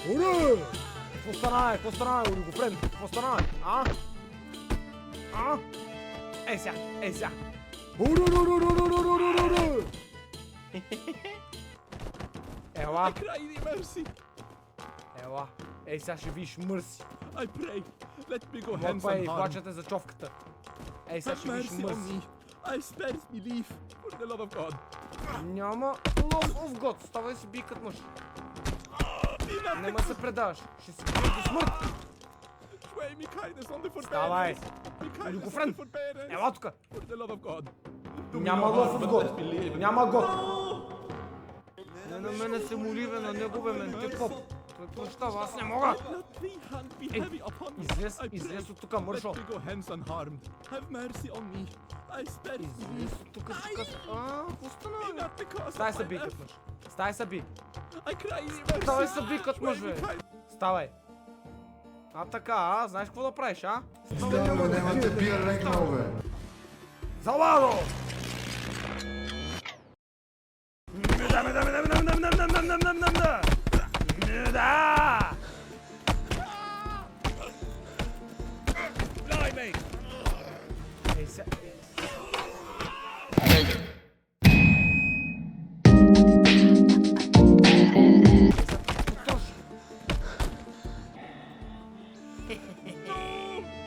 Ура! Какво стана, Олигофрен? Какво стана, а? А? Ей сега. Ура! Ела. Cry mercy. Ела. Ей сега ще видиш мърси. I pray. Let me go hence Моква и unharmed. плачете за човката. Ей сега Have ще видиш mercy on мърси. me. I spares me leave. For the love of God. Няма love of God. Ставай си бий като мъж. Нема се предаваш. Ще си бия до смърт. Show me kindness on the forbearance. Ставай. Me kindness on Олигофрен. the forbearance. Ела тука. For the love of God. Няма love of God. Няма God. Не на мене се моли, бе, на него, бе, мен. Те поп. Той плащава, аз не мога. Let thy hand be heavy upon me. Излез от тука, мършо. Let me go hence unharmed. Have mercy on me. I spares me Излез leave. от тука. Какво стана, Be бе? not because Стай of се my би като effort. мъж. Стай се би. I cry mercy. Ставай се би като мъж, Show me бе. kindness. Ставай. А така, а? Знаеш какво да правиш, а? Да, ма няма те бия рекнал, бе. Заладо! Да!